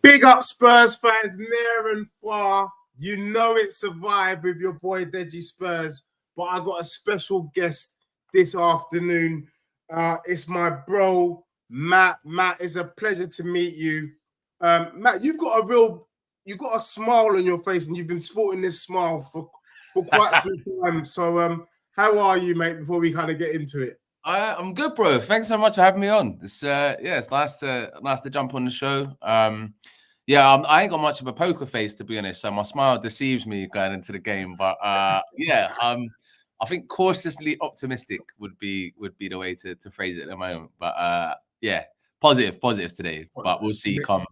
Big up Spurs fans near and far. You know it survived with your boy Dejispurs, but I got a special guest this afternoon. It's my bro, Matt. Matt, it's a pleasure to meet you. Matt, you've got a smile on your face, and you've been sporting this smile for quite some time. So how are you, mate, before we kind of get into it? I'm good, bro. Thanks so much for having me on. It's it's nice to jump on the show. I ain't got much of a poker face, to be honest, so my smile deceives me going into the game. But I think cautiously optimistic would be the way to phrase it at the moment. But positives today. But we'll see come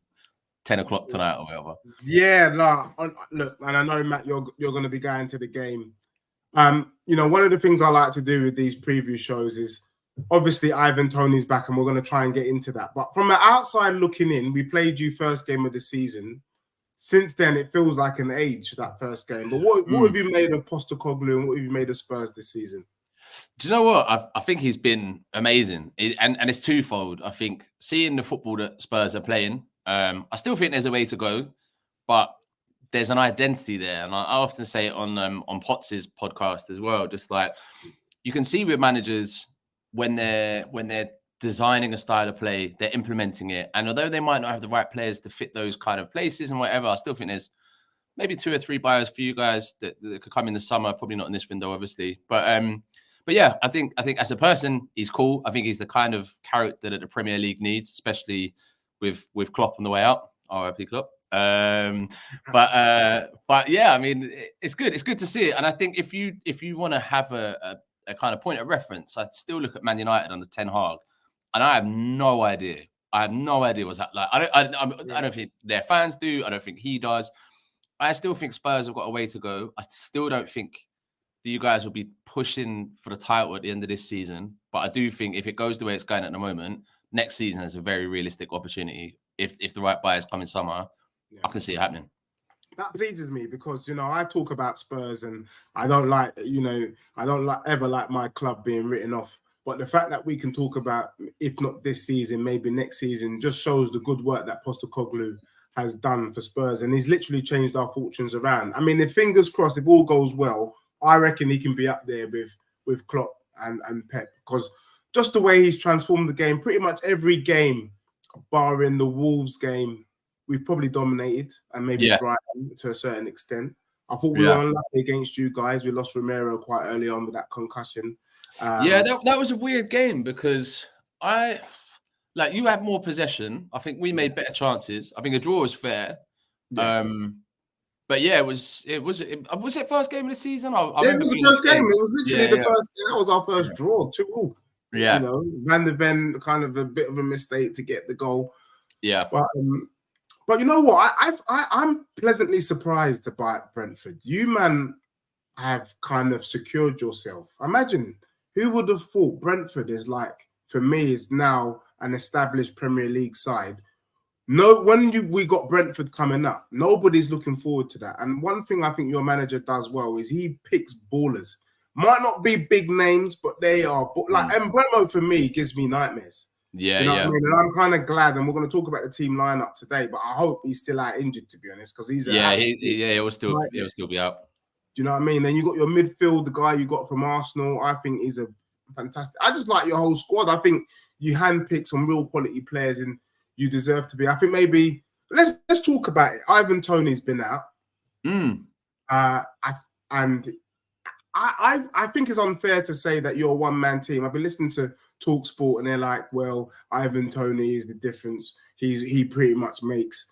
10 o'clock tonight or whatever. Yeah, look, and I know, Matt, you're going to be going to the game. One of the things I like to do with these preview shows is obviously Ivan Toney's back, and we're going to try and get into that. But from the outside looking in, we played you first game of the season. Since then, it feels like an age, that first game. But what have you made of Postecoglou, and what have you made of Spurs this season? Do you know what? I think he's been amazing. And it's twofold. I think seeing the football that Spurs are playing, I still think there's a way to go, but there's an identity there. And I often say it on Potts' podcast as well, just like you can see with managers when they're designing a style of play, they're implementing it. And although they might not have the right players to fit those kind of places and whatever, I still think there's maybe 2 or 3 buyers for you guys that could come in the summer, probably not in this window, obviously. But yeah, I think as a person, he's cool. I think he's the kind of character that the Premier League needs, especially with Klopp on the way out. RIP Klopp. But yeah, I mean, it's good. It's good to see it. And I think if you want to have a kind of point of reference, I still look at Man United under Ten Hag, and I have no idea. What's that like. I don't think their fans do. I don't think he does. I still think Spurs have got a way to go. I still don't think that you guys will be pushing for the title at the end of this season. But I do think if it goes the way it's going at the moment, next season is a very realistic opportunity. If the right buyers come in summer, I can see it happening. That pleases me because, I talk about Spurs and I don't ever like my club being written off. But the fact that we can talk about, if not this season, maybe next season, just shows the good work that Postecoglou has done for Spurs. And he's literally changed our fortunes around. I mean, if fingers crossed, if all goes well, I reckon he can be up there with Klopp and Pep. Because just the way he's transformed the game, pretty much every game, barring the Wolves game, we've probably dominated, and maybe Brighton to a certain extent. I thought we were unlucky against you guys. We lost Romero quite early on with that concussion. That was a weird game because you had more possession. I think we made better chances. I think a draw was fair. Yeah. But yeah, was it first game of the season? It was the first game. It was literally the first. That was our first draw, 2-2. Yeah, Van der Ven kind of a bit of a mistake to get the goal. Yeah, but you know what? I'm pleasantly surprised about Brentford. You, man, have kind of secured yourself. Imagine, who would have thought Brentford is for me, is now an established Premier League side. We got Brentford coming up, nobody's looking forward to that. And one thing I think your manager does well is he picks ballers. Might not be big names, but they are. And Bremo, for me, gives me nightmares. Yeah, you know what I mean? And I'm kind of glad, and we're going to talk about the team lineup today, but I hope he's still out injured, to be honest, because he's he'll still be out. Do you know what I mean? Then you got your midfield, the guy you got from Arsenal. I think he's a fantastic. I just like your whole squad. I think you handpick some real quality players, and you deserve to be. I think maybe let's talk about it. Ivan Toney's been out, and I think it's unfair to say that you're a one-man team. I've been listening to Talk Sport and they're like, well, Ivan Toney is the difference. He pretty much makes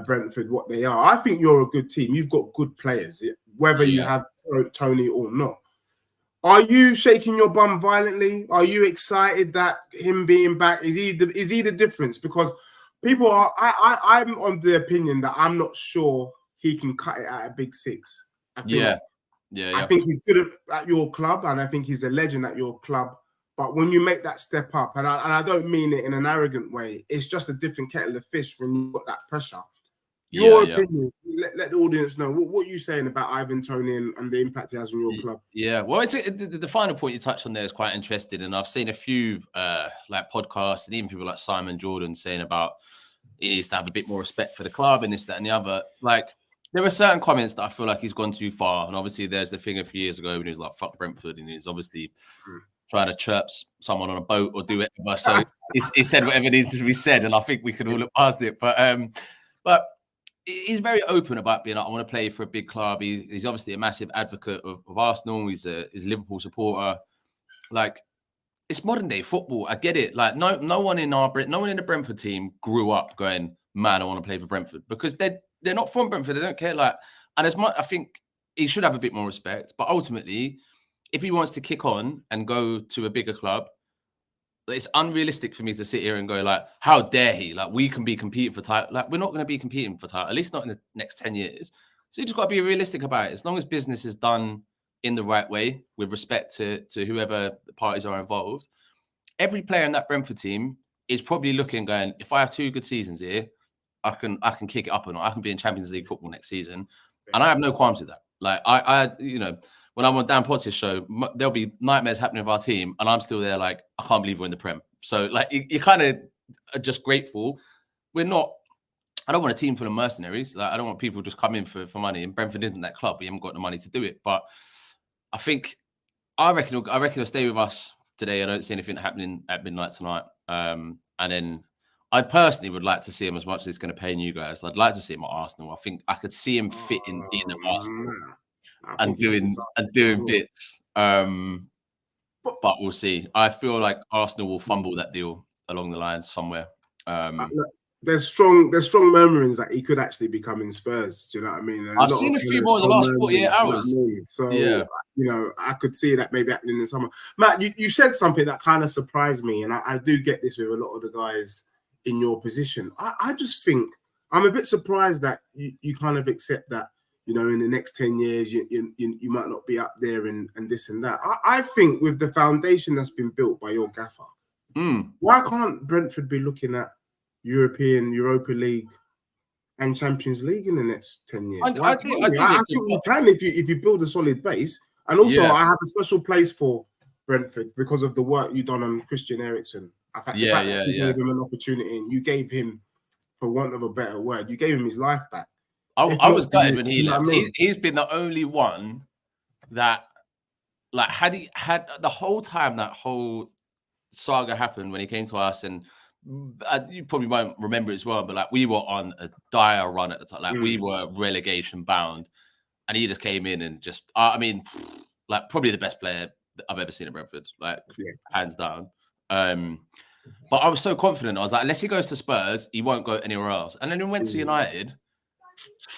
Brentford what they are. I think you're a good team. You've got good players, whether you have Tony or not. Are you shaking your bum violently? Are you excited that him being back is he the difference? Because people are. I'm on the opinion that I'm not sure he can cut it at a big six. I think. I think he's good at your club, and I think he's a legend at your club. But when you make that step up, and I don't mean it in an arrogant way, it's just a different kettle of fish when you've got that pressure. Your opinion, let the audience know. What are you saying about Ivan Toney and the impact he has on your club? Yeah, well, the final point you touched on there is quite interesting. And I've seen a few like podcasts and even people like Simon Jordan saying about he needs to have a bit more respect for the club and this, that, and the other. Like, there are certain comments that I feel like he's gone too far. And obviously, there's the thing a few years ago when he was like, fuck Brentford. And he's obviously trying to chirp someone on a boat or do whatever. So he said whatever needed to be said. And I think we could all look past it. But he's very open about being like, I want to play for a big club. He's obviously a massive advocate of Arsenal. He's a Liverpool supporter. Like, it's modern day football. I get it. Like, no one in the Brentford team grew up going, man, I want to play for Brentford, because they're not from Brentford. They don't care. Like, and as much, I think he should have a bit more respect. But ultimately, if he wants to kick on and go to a bigger club, it's unrealistic for me to sit here and go like, how dare he? Like, we can be competing for title. Like, we're not going to be competing for title, at least not in the next 10 years. So you just got to be realistic about it. As long as business is done in the right way, with respect to whoever the parties are involved, every player in that Brentford team is probably looking, going, if I have 2 good seasons here, I can kick it up and I can be in Champions League football next season. And I have no qualms with that. Like, I when I'm on Dan Potter's show, there'll be nightmares happening with our team, and I'm still there like, I can't believe we're in the Prem. So, like, you kind of are just grateful. We're not, I don't want a team full of mercenaries. Like, I don't want people just come in for money. And Brentford isn't that club. We haven't got the money to do it. But I reckon he'll stay with us today. I don't see anything happening at midnight tonight. And then I personally would like to see him, as much as it's going to pain you guys, I'd like to see him at Arsenal. I think I could see him fitting in at Arsenal. And doing bits, but we'll see. I feel like Arsenal will fumble that deal along the lines somewhere. There's strong murmurings that he could actually become in Spurs. Do you know what I mean? I've seen a few more in the last 48 hours. You know what I mean? So I could see that maybe happening in the summer. Matt, you said something that kind of surprised me, and I do get this with a lot of the guys in your position. I just think I'm a bit surprised that you kind of accept that. You know, in the next 10 years, you might not be up there and this and that. I think with the foundation that's been built by your gaffer, why can't Brentford be looking at Europa League and Champions League in the next 10 years? I think you can if you build a solid base. And also, I have a special place for Brentford because of the work you've done on Christian Eriksen. You gave him an opportunity, and you gave him, for want of a better word, you gave him his life back. I was gutted when he left. He's been the only one that, like, had the whole time that whole saga happened when he came to us, and you probably won't remember it as well, but like, we were on a dire run at the time. Like, we were relegation bound, and he just came in and just, I mean, like, probably the best player I've ever seen at Brentford, like, hands down. But I was so confident. I was like, unless he goes to Spurs, he won't go anywhere else. And then he went to United.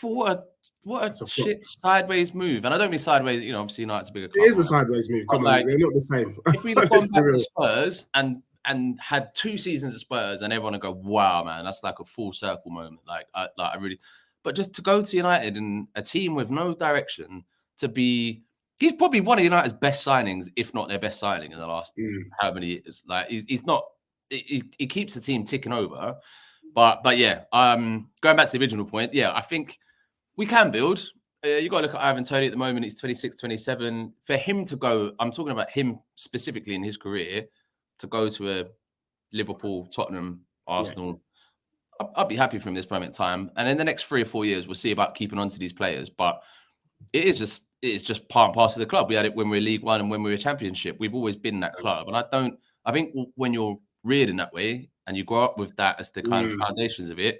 What a shit sideways move. And I don't mean sideways, you know, obviously United's a bigger club. It is a sideways move. Come on, they're not the same. If we'd have gone back to Spurs and had 2 seasons at Spurs, and everyone would go, wow, man, that's like a full circle moment. I really, but just to go to United and a team with no direction, he's probably one of United's best signings, if not their best signing in the last how many years. Like, he's not, he keeps the team ticking over. But yeah, going back to the original point, I think we can build. You got to look at Ivan Toney at the moment. He's 26, 27. For him to go, I'm talking about him specifically in his career, to go to a Liverpool, Tottenham, Arsenal, I'd be happy for him this moment in time. And in the next 3 or 4 years, we'll see about keeping on to these players. But it's just part and parcel of the club. We had it when we were League One and when we were Championship. We've always been that club. And I think when you're reared in that way and you grow up with that as the kind of foundations of it,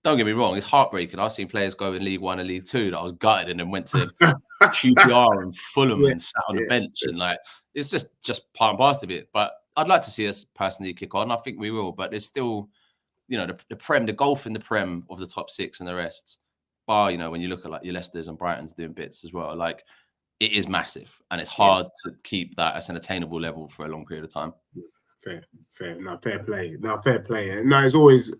don't get me wrong, it's heartbreaking. I've seen players go in League One and League Two that I was gutted and then went to QPR and Fulham and sat on the bench and like it's just part and parcel of it. But I'd like to see us personally kick on. I think we will, but there's still, you know, the golf in the Prem of the top 6 and the rest. Bar, you know, when you look at like your Leicesters and Brightons doing bits as well, like it is massive and it's hard to keep that as an attainable level for a long period of time. Fair play. No, it's always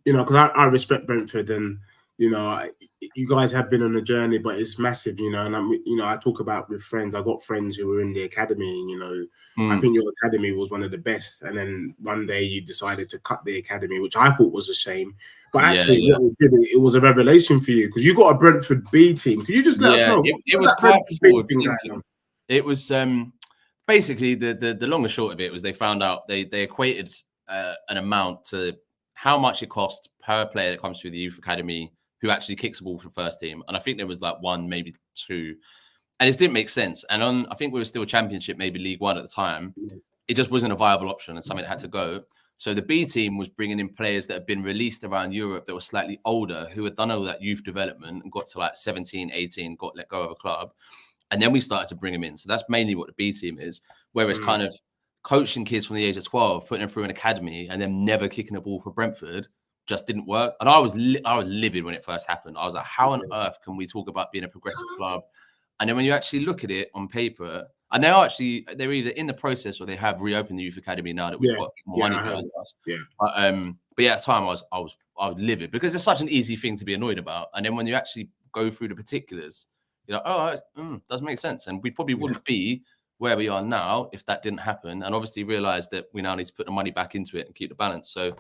you know, because I respect Brentford and, you know, you guys have been on a journey, but it's massive, you know, and I talk about with friends. I got friends who were in the academy, and, you know, I think your academy was one of the best. And then one day you decided to cut the academy, which I thought was a shame. But actually, what it did, it was a revelation for you because you got a Brentford B team. Could you just let us know? It was quite forward thinking. It was basically the long and short of it was they found out they equated an amount to how much it costs per player that comes through the youth academy who actually kicks the ball for the first team. And I think there was like 1, maybe 2. And it didn't make sense. And I think we were still Championship, maybe League One at the time. It just wasn't a viable option and something that had to go. So the B team was bringing in players that had been released around Europe that were slightly older, who had done all that youth development and got to like 17, 18, got let go of a club. And then we started to bring them in. So that's mainly what the B team is, whereas kind of coaching kids from the age of 12, putting them through an academy and then never kicking a ball for Brentford just didn't work. And I was livid when it first happened. I was like, how on earth can we talk about being a progressive club? And then when you actually look at it on paper, and they're either in the process or they have reopened the youth academy now that we've got more money behind us. But yeah, at the time I was livid because it's such an easy thing to be annoyed about. And then when you actually go through the particulars, you're like, oh, does make sense. And we probably wouldn't be where we are now if that didn't happen. And obviously realize that we now need to put the money back into it and keep the balance. So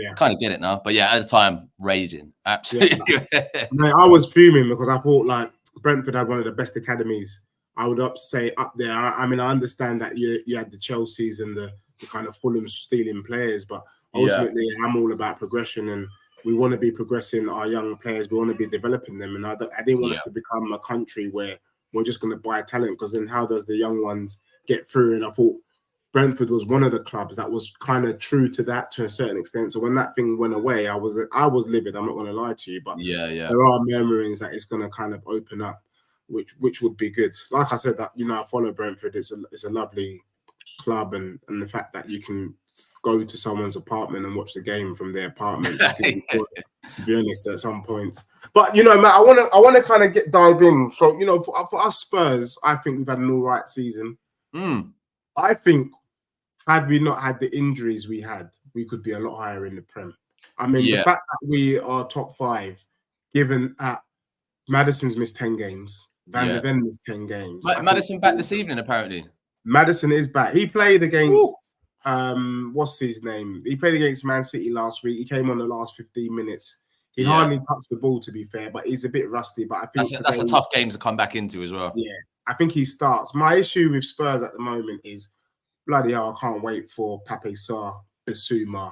I kind of get it now. But yeah, at the time, raging. Absolutely. Mate, I was fuming because I thought like Brentford had one of the best academies. I would say up there. I mean, I understand that you had the Chelseas and the kind of Fulham stealing players, but ultimately I'm all about progression and we want to be progressing our young players. We want to be developing them. And I didn't want us to become a country where we're just going to buy talent because then how does the young ones get through? And I thought Brentford was one of the clubs that was kind of true to that to a certain extent. So when that thing went away, I was livid. I'm not going to lie to you, but there are murmurings that it's going to kind of open up, which would be good. Like I said, that I follow Brentford. It's a lovely club, and the fact that you can go to someone's apartment and watch the game from their apartment. Just to be honest, at some points. But Matt, I want to kind of dive in. So for us Spurs, I think we've had an all right season. I think had we not had the injuries we had, we could be a lot higher in the Prem. I mean, the fact that we are top 5, given that Maddison's missed 10 games, Van de Ven missed 10 games. Maddison back this evening, apparently. Maddison is back. He played against what's his name? He played against Man City last week. He came on the last 15 minutes. He hardly touched the ball, to be fair, but he's a bit rusty. But I think that's a tough game to come back into as well. Yeah, I think he starts. My issue with Spurs at the moment is bloody hell, I can't wait for Pape Sarr, Bissouma,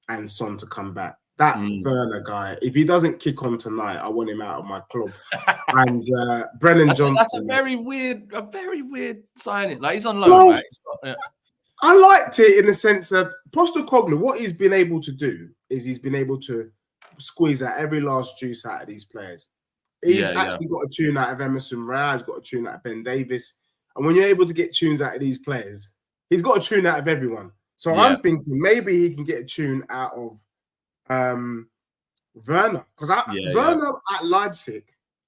and Son to come back. That Werner guy, if he doesn't kick on tonight, I want him out of my club. And Brennan Johnson. That's a very weird signing. Like he's on loan, right? I liked it in the sense that Postecoglou, what he's been able to do is he's been able to squeeze out every last juice out of these players. He's actually got a tune out of Emerson Royale. He's got a tune out of Ben Davis. And when you're able to get tunes out of these players, he's got a tune out of everyone. So I'm thinking maybe he can get a tune out of Werner. Because Werner at Leipzig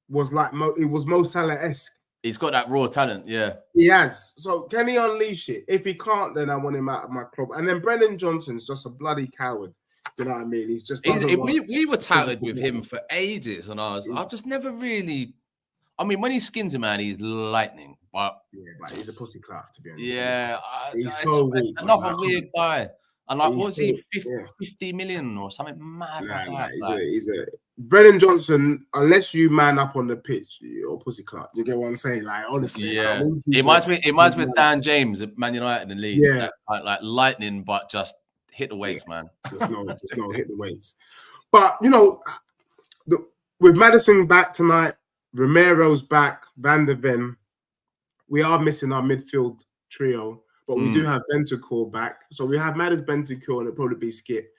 was like, it was Mo Salah-esque. He's got that raw talent, He has. So can he unleash it? If he can't, then I want him out of my club. And then Brennan Johnson's just a bloody coward. You know what I mean? He's just we were touted with him for ages, and I've just never really. I mean, when he skins a man, he's lightning. But but he's a pussy clat, to be honest. Yeah, he's so weak. Another weird guy. And like, was he 50 million or something mad? He's a Brennan Johnson. Unless you man up on the pitch, you're pussy clat. You get what I'm saying? Like honestly, it reminds me of Dan James at Man United and Leeds. Yeah, like lightning, but just hit the weights, man. Just no hit the weights. But with Maddison back tonight, Romero's back, Van de Ven. We are missing our midfield trio, but we do have Bentancur back. So we have Maddis, Bentancur, and it'll probably be Skip.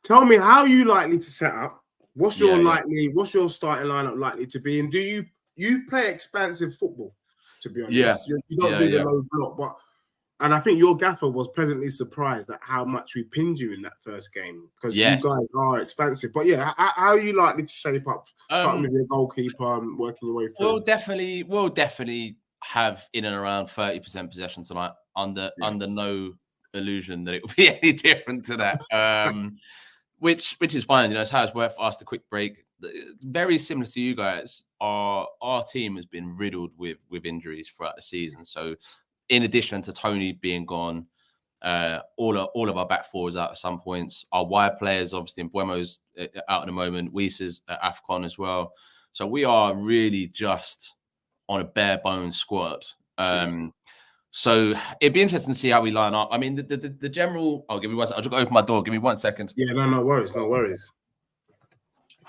Tell me how you likely to set up. What's your Yeah. What's your starting lineup likely to be? And do you play expansive football? To be Yeah. honest, you don't do the low block, and I think your gaffer was pleasantly surprised at how much we pinned you in that first game because you guys are expansive. But yeah, how are you likely to shape up? Starting with your goalkeeper and working your way through. We'll definitely have in and around 30% possession tonight. Under no illusion that it will be any different to that. Which is fine. You know, it's how it's worked for us. The quick break, very similar to you guys. Our team has been riddled with injuries throughout the season. So, in addition to Tony being gone, all of our back four is out at some points. Our wide players, obviously, in Buemo's out at the moment. Weiss at AFCON as well. So we are really just on a bare bones squad. So it'd be interesting to see how we line up. I mean, the general. I'll give you one. I'll just open my door. Give me 1 second. Yeah, no worries, no worries.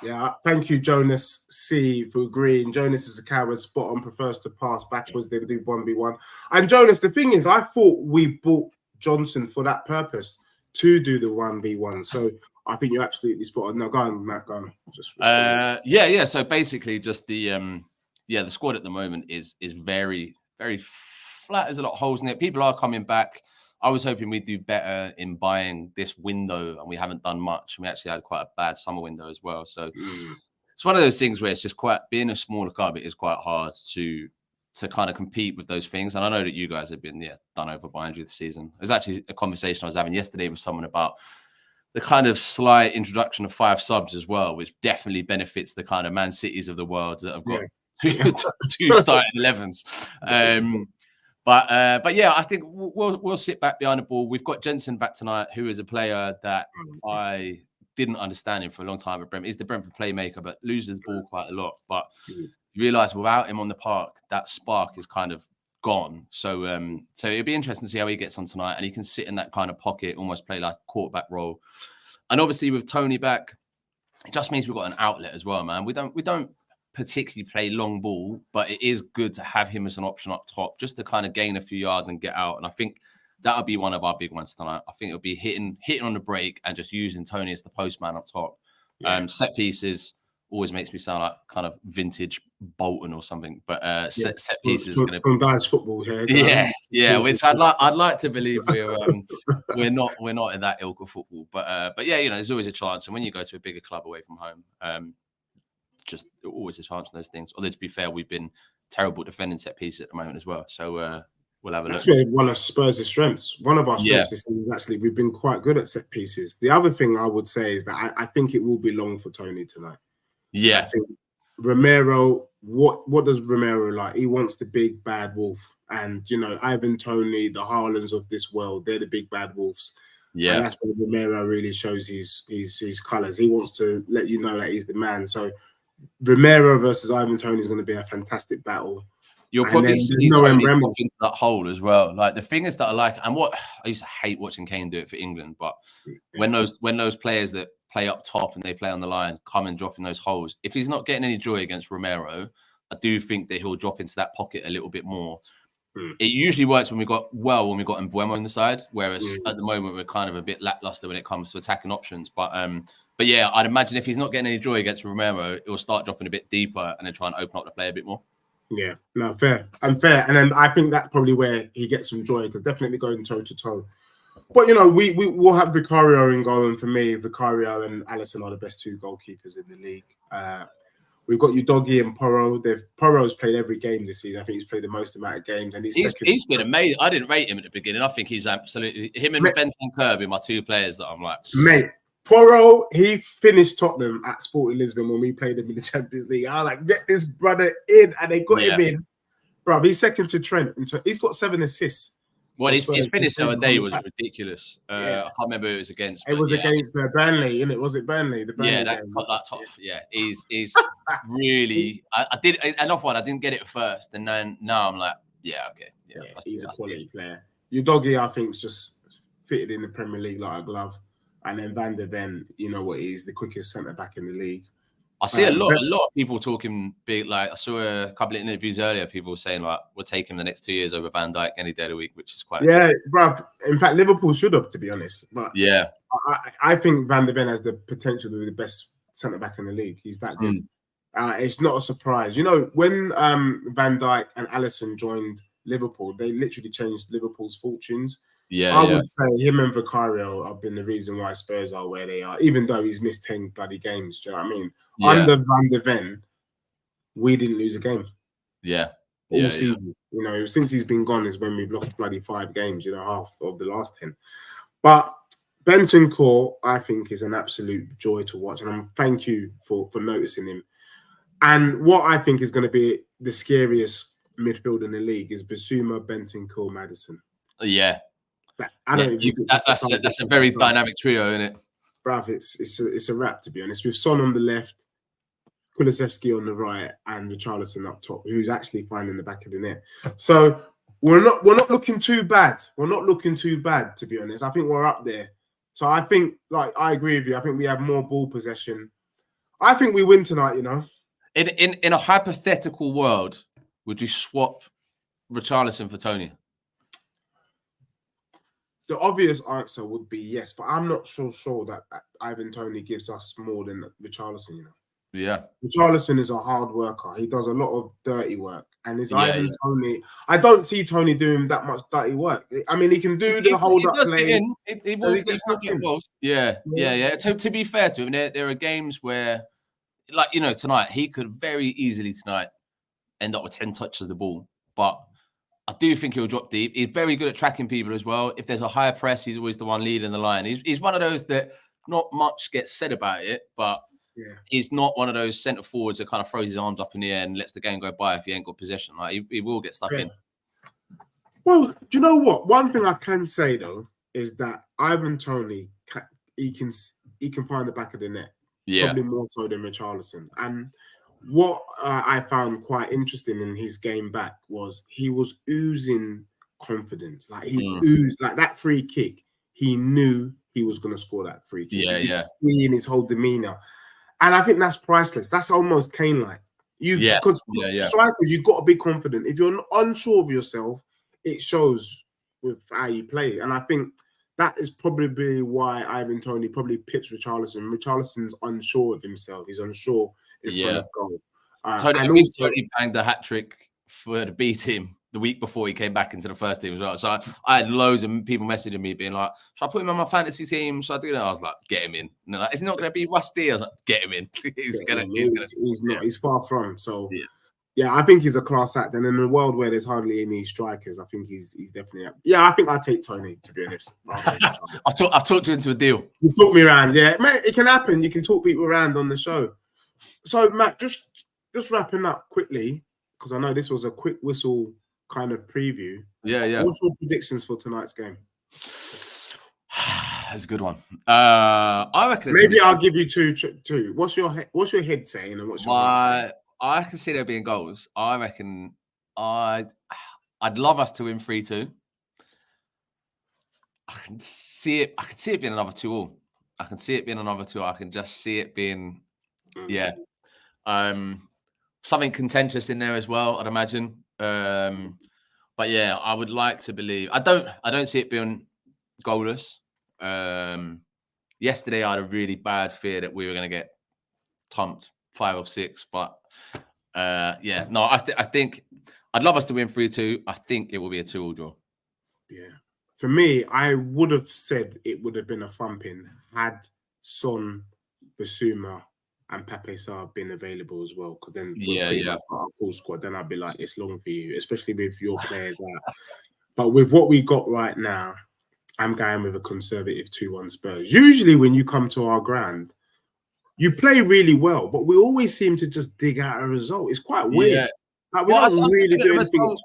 Yeah, thank you, Jonas C, for agreeing. Jonas is a coward, spot on, prefers to pass backwards, then do 1v1. And Jonas, the thing is, I thought we bought Johnson for that purpose, to do the 1v1. So I think you're absolutely spot on. Now, go on, Matt, go on. Just yeah. So basically, just the squad at the moment is very, very flat. There's a lot of holes in it. People are coming back. I was hoping we'd do better in buying this window, and we haven't done much. We actually had quite a bad summer window as well. So it's one of those things where it's just being a smaller club, it is quite hard to kind of compete with those things. And I know that you guys have been done over by injury this season. There's actually a conversation I was having yesterday with someone about the kind of slight introduction of 5 subs as well, which definitely benefits the kind of Man Cities of the world that have got two starting 11s. But yeah, I think we'll sit back behind the ball. We've got Jensen back tonight, who is a player that I didn't understand him for a long time at Brentford. He's the Brentford playmaker, but loses the ball quite a lot. But you realise without him on the park, that spark is kind of gone. So it'd be interesting to see how he gets on tonight, and he can sit in that kind of pocket, almost play like a quarterback role. And obviously with Tony back, it just means we've got an outlet as well, man. We don't particularly play long ball, but it is good to have him as an option up top, just to kind of gain a few yards and get out. And I think that'll be one of our big ones tonight. I think it'll be hitting on the break and just using Tony as the postman up top. Set pieces always makes me sound like kind of vintage Bolton or something, but set pieces from guys football here. Which I'd like to believe we're not in that ilk of football, but yeah, you know, there's always a chance. And when you go to a bigger club away from home, just always a chance in those things. Although to be fair, we've been terrible defending set pieces at the moment as well. So we'll have a look. That's one of Spurs' strengths. One of our strengths this season is actually we've been quite good at set pieces. The other thing I would say is that I think it will be long for Tony tonight. Yeah. I think Romero, what does Romero like? He wants the big bad wolf. And you know, Ivan Toney, the Haalands of this world, they're the big bad wolves. Yeah. And that's where Romero really shows his colours. He wants to let you know that he's the man. So Romero versus Ivan Toney is going to be a fantastic battle. You'll probably see Tony drop into that hole as well. Like the thing is that I like, and what I used to hate watching Kane do it for England, but when those players that play up top and they play on the line come and drop in those holes, if he's not getting any joy against Romero, I do think that he'll drop into that pocket a little bit more. It usually works when we got Mbuemo on the side, whereas at the moment we're kind of a bit lackluster when it comes to attacking options. But yeah, I'd imagine if he's not getting any joy against Romero, it will start dropping a bit deeper and then try and open up the play a bit more. Yeah, no, fair. And then I think that's probably where he gets some joy, because definitely going toe to toe. But you know, we will have Vicario in goal, and for me, Vicario and Alisson are the best 2 goalkeepers in the league. We've got Udogie and Porro. Porro's played every game this season. I think he's played the most amount of games, and he's been amazing. I didn't rate him at the beginning. I think he's absolutely him and Benson Kirby, my 2 players that I'm like, mate. Porro, he finished Tottenham at Sporting Lisbon when we played him in the Champions League. I was like, get this brother in, and they got him in. Bro, he's second to Trent. He's got 7 assists. Well, his finish the other day was ridiculous. I can't remember who it was against. It was against Burnley, innit? Was it Burnley? The Burnley game. That top. Yeah, he's really. I did enough one. I didn't get it first, and then now I'm like, okay, he's a quality player. Udogie, I think, is just fitted in the Premier League like a glove. And then Van der Ven, you know what, he's the quickest centre back in the league. I see a lot of people talking big. Like I saw a couple of interviews earlier, people saying like we'll take him the next 2 years over Van Dijk any day of the week, which is quite bruv. In fact, Liverpool should have, to be honest. But I think Van de Ven has the potential to be the best centre back in the league. He's that good. It's not a surprise. You know, when Van Dijk and Alisson joined Liverpool, they literally changed Liverpool's fortunes. I would say him and Vicario have been the reason why Spurs are where they are, even though he's missed 10 bloody games. Do you know what I mean? Under Van de Ven, we didn't lose a game. All season. You know, since he's been gone is when we've lost bloody 5 games, you know, half of the last 10. But Bentancur, I think, is an absolute joy to watch. And thank you for noticing him. And what I think is going to be the scariest midfield in the league is Bissouma, Bentancur, Maddison. That's a very dynamic trio, isn't it? Bruv, it's a wrap, to be honest. With Son on the left, Kulusevski on the right, and Richarlison up top, who's actually finding the back of the net. So we're not looking too bad. We're not looking too bad, to be honest. I think we're up there. So I think, like, I agree with you. I think we have more ball possession. I think we win tonight, you know. In a hypothetical world, would you swap Richarlison for Tony? The obvious answer would be yes, but I'm not so sure that Ivan Toney gives us more than Richarlison, you know. Richarlison is a hard worker. He does a lot of dirty work. And Ivan Toney, I don't see Tony doing that much dirty work. I mean, he can do the hold-up play. He will get stuck in. To be fair to him, there are games where, like, you know, tonight, he could very easily tonight end up with 10 touches of the ball. But I do think he'll drop deep. He's very good at tracking people as well. If there's a higher press, he's always the one leading the line. He's one of those that not much gets said about it, but he's not one of those centre forwards that kind of throws his arms up in the air and lets the game go by if he ain't got possession. Like, he will get stuck in. Well, do you know what? One thing I can say though is that Ivan Toney, he can find the back of the net. Probably more so than Richarlison. And what I found quite interesting in his game back was he was oozing confidence. Like he oozed, like that free kick. He knew he was going to score that free kick. You could see in his whole demeanor. And I think that's priceless. That's almost Kane-like. Because strikers, you've got to be confident. If you're unsure of yourself, it shows with how you play. And I think that is probably why Ivan Toney probably pips Richarlison. Richarlison's unsure of himself. He's unsure in front of goal. Tony banged the hat-trick for the B team the week before he came back into the first team as well. So I had loads of people messaging me being like, should I put him on my fantasy team? Should I do that? I was like, get him in. And they're like, is he not going to be rusty? I was like, get him in. He's far from. So yeah, I think he's a class act. And in a world where there's hardly any strikers, I think he's definitely up. Yeah, I think I'll take Tony, to be honest. I've talked you into a deal. You talked me around, yeah. Mate, it can happen. You can talk people around on the show. So, Matt, just wrapping up quickly, because I know this was a quick whistle kind of preview. What's your predictions for tonight's game? That's a good one. I reckon maybe I'll give you two. What's your head saying, and what's your head saying? I can see there being goals. I reckon I'd love us to win 3-2. I can see it being another 2-2. I can see it being another 2. I can just see it being something contentious in there as well, I'd imagine. But yeah, I would like to believe. I don't see it being goalless. Yesterday I had a really bad fear that we were going to get thumped 5 or 6, but I think I'd love us to win 3-2. I think it will be a 2-2 draw. Yeah. For me, I would have said it would have been a thumping had Son, Bissouma, and Pape Sarr been available as well. Because then our full squad, then I'd be like, it's long for you, especially with your players out. But with what we got right now, I'm going with a conservative 2-1 Spurs. Usually when you come to our ground, you play really well, but we always seem to just dig out a result. It's quite weird. Like, we don't really do anything.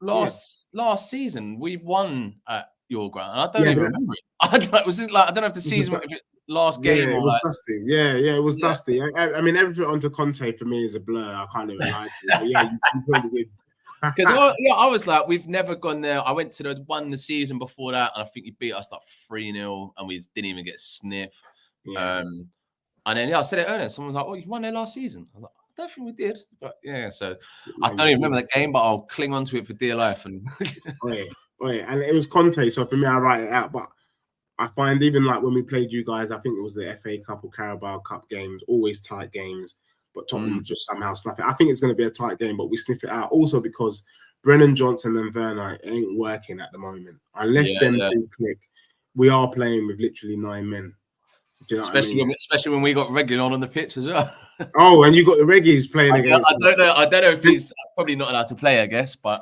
Last season, we won at your ground. I don't even remember it. I don't know if the season last game. It was dusty. It was dusty. I mean, everything onto Conte for me is a blur. I can't even lie to you. But yeah, you probably did. Because I was like, we've never gone there. I went to the one the season before that, and I think you beat us like 3-0, and we didn't even get a sniff. And then I said it earlier. Someone was like, "Oh, you won there last season." I was like, "I don't think we did." But so I don't even remember that game, but I'll cling on to it for dear life. And and it was Conte, so for me, I write it out. But I find even like when we played you guys, I think it was the FA Cup or Carabao Cup games, always tight games, but Tottenham just somehow snuff it. I think it's going to be a tight game, but we sniff it out. Also because Brennan Johnson and Werner ain't working at the moment. Unless them two click, we are playing with literally 9 men. Do you know what I mean? Especially when we got Reguilon on the pitch as well. Oh, and you got the Reggies playing against us. I don't know if he's probably not allowed to play, I guess, but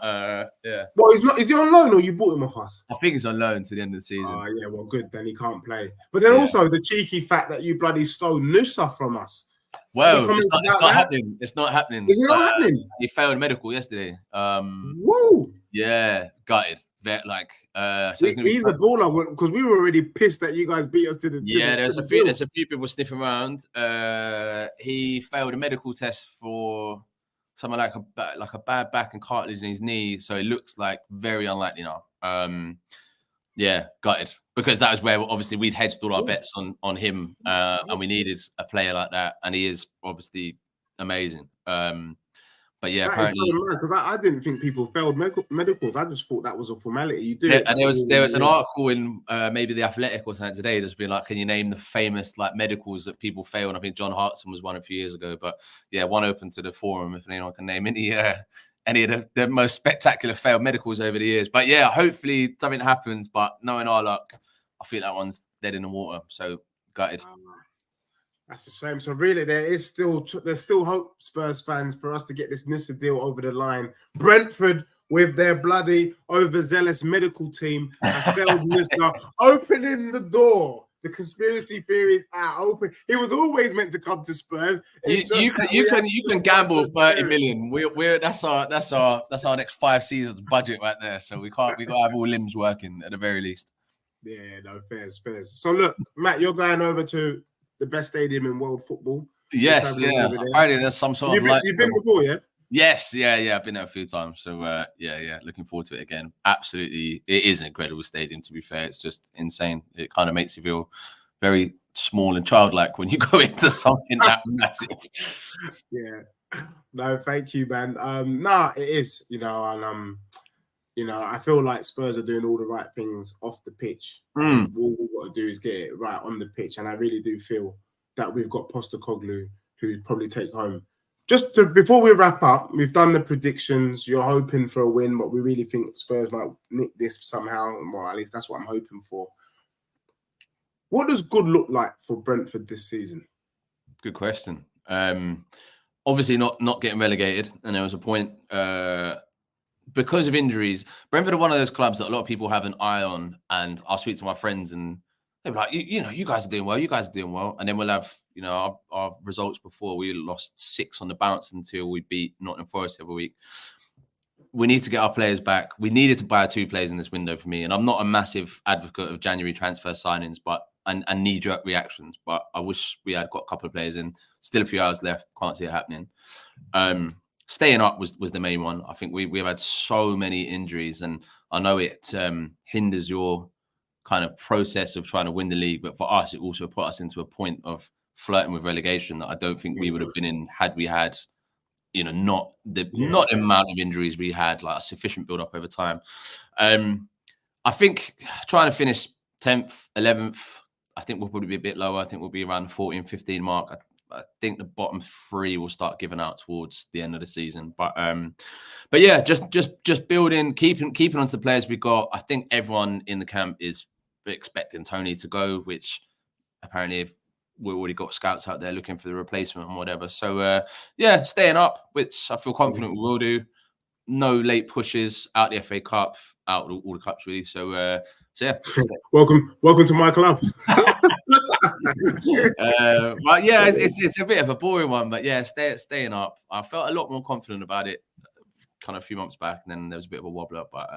yeah. Well, he's not. Is he on loan or you bought him off us? I think he's on loan to the end of the season. Oh, yeah, well, good. Then he can't play. But then also the cheeky fact that you bloody stole Nusa from us. Well, it's not happening. It's not happening. Is it not happening? He failed medical yesterday. Whoa. Yeah, gutted. So he's a baller because we were already pissed that you guys beat us to the. There's a few people sniffing around. He failed a medical test for something like a bad back and cartilage in his knee, so it looks like very unlikely now. Yeah, gutted because that is where obviously we'd hedged all our bets on him, and we needed a player like that, and he is obviously amazing. But yeah, apparently because I didn't think people failed medicals. I just thought that was a formality. You do. Yeah, and there was an article in maybe the Athletic or something today that's been like, can you name the famous like medicals that people fail? And I think John Hartson was one a few years ago. But yeah, one open to the forum if anyone can name any of the most spectacular failed medicals over the years. But yeah, hopefully something happens. But knowing our luck, I feel that one's dead in the water. So gutted. That's a shame. So really, there's still hope, Spurs fans, for us to get this Nusa deal over the line. Brentford, with their bloody overzealous medical team, have failed Nusa, opening the door. The conspiracy theories are open. He was always meant to come to Spurs. You can gamble 30 million. That's our next 5 seasons budget right there. So we got to have all limbs working at the very least. Yeah, no, fairs. So look, Matt, you're going over to the best stadium in world football. Yes, yeah. Apparently there's some sort of You've been before, yeah? Yes, yeah. I've been there a few times. So yeah. Looking forward to it again. Absolutely. It is an incredible stadium, to be fair. It's just insane. It kind of makes you feel very small and childlike when you go into something that massive. Yeah. No, thank you, man. Nah, it is, and I feel like Spurs are doing all the right things off the pitch. All we've got to do is get it right on the pitch. And I really do feel that we've got Postecoglou, who'd probably take home. Before we wrap up, we've done the predictions. You're hoping for a win, but we really think Spurs might nick this somehow. Well, at least that's what I'm hoping for. What does good look like for Brentford this season? Good question. Obviously not getting relegated. And there was a point... because of injuries, Brentford are one of those clubs that a lot of people have an eye on, and I'll speak to my friends and they'll be like, you guys are doing well. And then we'll have, our results before. We lost 6 on the bounce until we beat Nottingham Forest the other week. We need to get our players back. We needed to buy 2 players in this window for me. And I'm not a massive advocate of January transfer signings, and knee-jerk reactions, but I wish we had got a couple of players in. Still a few hours left. Can't see it happening. Staying up was the main one. I think we've had so many injuries, and I know it hinders your kind of process of trying to win the league. But for us, it also put us into a point of flirting with relegation that I don't think we would have been in had we had, not the amount of injuries we had, like a sufficient build up over time. I think trying to finish 10th, 11th, I think we'll probably be a bit lower. I think we'll be around the 14, 15 mark. I think the bottom 3 will start giving out towards the end of the season. But yeah, just building, keeping on to the players we got. I think everyone in the camp is expecting Tony to go, which apparently we've already got scouts out there looking for the replacement and whatever. So yeah, staying up, which I feel confident we will do. No late pushes, out the FA Cup, out all the cups really. So yeah. Welcome to my club. But yeah, it's a bit of a boring one, but yeah, staying up. I felt a lot more confident about it kind of a few months back, and then there was a bit of a wobbler. But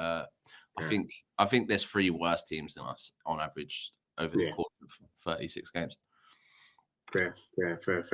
I think there's 3 worse teams than us on average over the course of 36 games. Fair.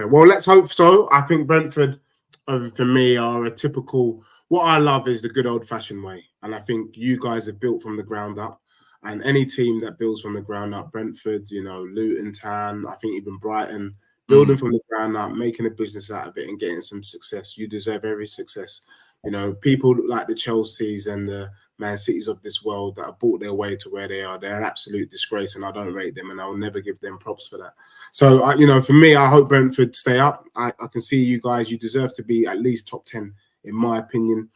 Well, let's hope so. I think Brentford, for me, are a typical. What I love is the good old-fashioned way, and I think you guys have built from the ground up. And any team that builds from the ground up, Brentford, Luton Town, I think even Brighton, building from the ground up, making a business out of it and getting some success. You deserve every success You know, people like the Chelseas and the Man Cities of this world that have bought their way to where they are, they're an absolute disgrace, and I don't rate them, and I'll never give them props for that. So, you know, for me, I hope Brentford stay up. I can see you guys. You deserve to be at least top 10, in my opinion.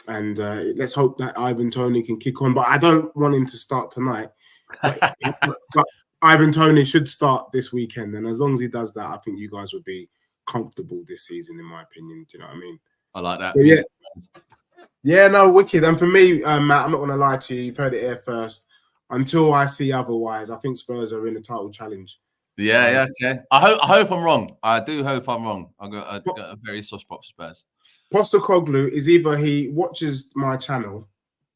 And let's hope that Ivan Toney can kick on. But I don't want him to start tonight. But Ivan Toney should start this weekend. And as long as he does that, I think you guys would be comfortable this season, in my opinion. Do you know what I mean? I like that. But yeah, no, wicked. And for me, Matt, I'm not going to lie to you. You've heard it here first. Until I see otherwise, I think Spurs are in the title challenge. Yeah, okay. I hope I'm wrong. I do hope I'm wrong. I've got a very soft spot for Spurs. Postecoglou is either he watches my channel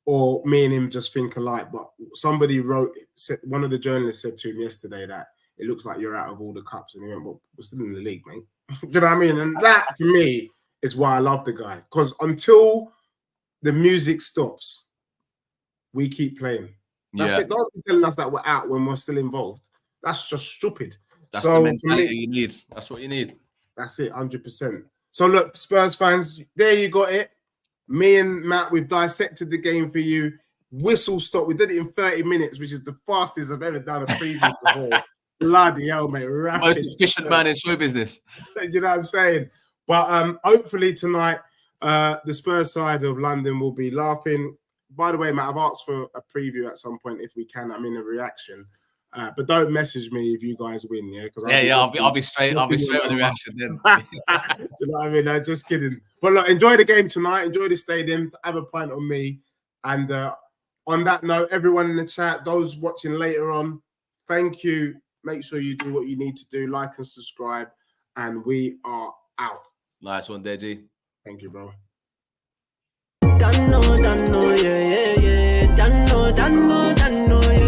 or me and him just think alike. But somebody one of the journalists said to him yesterday that it looks like you're out of all the cups. And he went, well, we're still in the league, mate. Do you know what I mean? And that, for me, is why I love the guy. Because until the music stops, we keep playing. That's it. Don't be telling us that we're out when we're still involved. That's just stupid. That's the mentality you need. That's what you need. That's it, 100%. So look, Spurs fans, there you got it. Me and Matt, we've dissected the game for you. Whistle stop. We did it in 30 minutes, which is the fastest I've ever done a preview before. Bloody hell, mate. Rapid. Most efficient man in show business. Do you know what I'm saying? But hopefully tonight, the Spurs side of London will be laughing. By the way, Matt, I've asked for a preview at some point if we can. I'm in a reaction. But don't message me if you guys win, yeah? Because I'll be straight on the reaction then. Do you know what I mean? I'm just kidding. But look, enjoy the game tonight. Enjoy the stadium. Have a pint on me. And on that note, everyone in the chat, those watching later on, thank you. Make sure you do what you need to do. Like and subscribe. And we are out. Nice one, Deji. Thank you, bro. Dano, yeah. Dano, yeah.